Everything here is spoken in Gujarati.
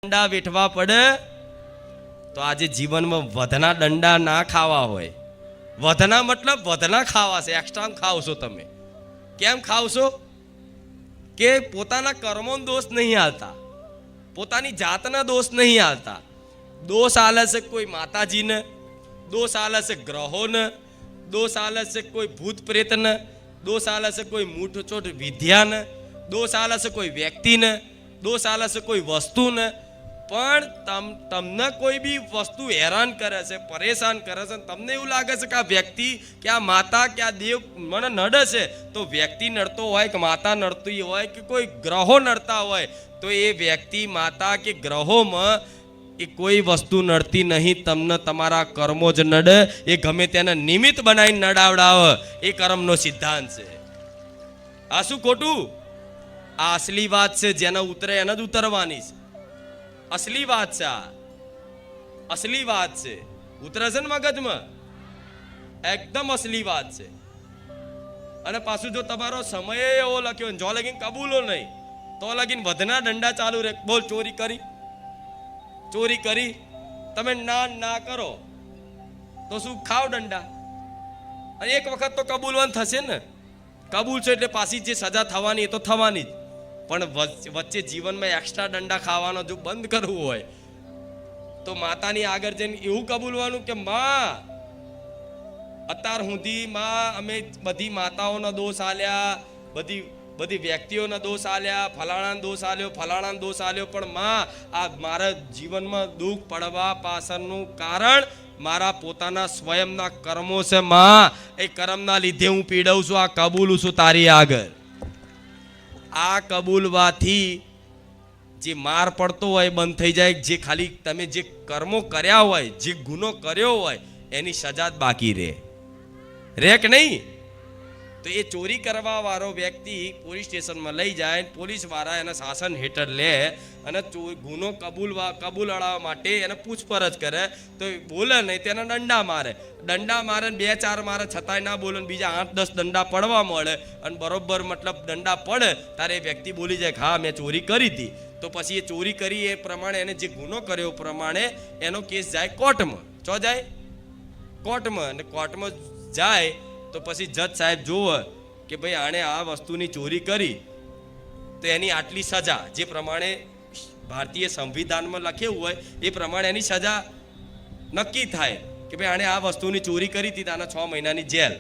દંડા વેઠવા પડે તો આજે જીવનમાં વધના દંડા ના ખાવા હોય. વધના મતલબ વધના ખાવા છે, એક્સ્ટ્રા ખાવશો તમે. કેમ ખાવશો? કે પોતાના કર્મોનો દોષ નહીં આવતા, પોતાની જાતના દોષ નહીં આવતા. દોષ આલે છે કોઈ માતાજીને, દોષ આલે છે ગ્રહોને, દોષ આલે છે કોઈ ભૂત પ્રેતને, દોષ આલે છે કોઈ મૂઠચોટ વિદ્યાને, દોષ આલે છે કોઈ વ્યક્તિને, દોષ આલે છે કોઈ વસ્તુને. પણ તમને કોઈ બી વસ્તુ હેરાન કરે છે, પરેશાન કરે છે, તમને એવું લાગે છે કે આ વ્યક્તિ કે આ માતા કે આ દેવ મને નડે છે, તો વ્યક્તિ નડતો હોય કે માતા નડતી હોય કે કોઈ ગ્રહો નડતા હોય, તો એ વ્યક્તિ માતા કે ગ્રહોમાં એ કોઈ વસ્તુ નડતી નહીં. તમને તમારા કર્મો જ નડે. એ ગમે તેને નિમિત્ત બનાવીને નડાવડાવે, એ કર્મનો સિદ્ધાંત છે. આ શું ખોટું? આ અસલી વાત છે. જેને ઉતરે એને જ ઉતરવાની છે. અસલી વાત છે, આ અસલી વાત છે. ઉતરે છે ને મગજમાં, એકદમ અસલી વાત છે. અને પાછું જો તમારો સમય એવો લખ્યો જો લગીન કબૂલો નહીં, તો લગીન વધના દંડા ચાલુ રહે. બોલ, ચોરી કરી, ચોરી કરી, તમે ના કરો તો શું ખાવ દંડા? અને એક વખત તો કબૂલવાનું થશે ને. કબૂલ છે એટલે પાછી જે સજા થવાની એ તો થવાની જ. પણ વચ્ચે જીવનમાં એક્સ્ટ્રા દંડા ખાવાનો જો બંધ કરવું હોય તો માતાની આગળ જઈને એવું કબૂલવાનું કે માં, અત્યાર સુધી માં અમે બધી માતાઓના દોષ આલ્યા, બધી વ્યક્તિઓના દોષ આલ્યા, ફલાણાનો દોષ આલ્યો, ફલાણાનો દોષ આલ્યો, પણ માં આ મારા જીવનમાં દુઃખ પડવા પાછળનું કારણ મારા પોતાના સ્વયંના કર્મો છે. માં, એ કર્મના લીધે હું પીડું છું. આ કબૂલું છું તારી આગળ. આ કબૂલવાથી જે માર પડતો હોય બંધ થઈ જાય. જે ખાલી તમે જે કર્મો કર્યા હોય, જે ગુનો કર્યો હોય, એની સજા જ બાકી રહે કે નહીં? તો એ ચોરી કરવા વાળો વ્યક્તિ પોલીસ સ્ટેશનમાં લઈ જાય, પોલીસ વાળા એને શાસન હેઠળ લે અને ગુનો કબૂલાવવા માટે એને પૂછપરછ કરે. તો બોલે નહીં તેને દંડા મારે. દંડા મારે 2-4 મારે છતાંય ના બોલે, બીજા 8-10 દંડા પડવા મળે. અને બરોબર મતલબ દંડા પડે ત્યારે એ વ્યક્તિ બોલી જાય કે હા મેં ચોરી કરી હતી. તો પછી એ ચોરી કરી એ પ્રમાણે એને જે ગુનો કર્યો પ્રમાણે એનો કેસ જાય કોર્ટમાં. ચો જાય કોર્ટમાં. અને કોર્ટમાં જાય તો પછી જજ સાહેબ જોવે કે ભાઈ આણે આ વસ્તુની ચોરી કરી તો એની આટલી સજા, જે પ્રમાણે ભારતીય સંવિધાનમાં લખેલું હોય એ પ્રમાણે એની સજા નક્કી થાય કે ભાઈ આણે આ વસ્તુની ચોરી કરી હતી તો આને 6 મહિનાની જેલ.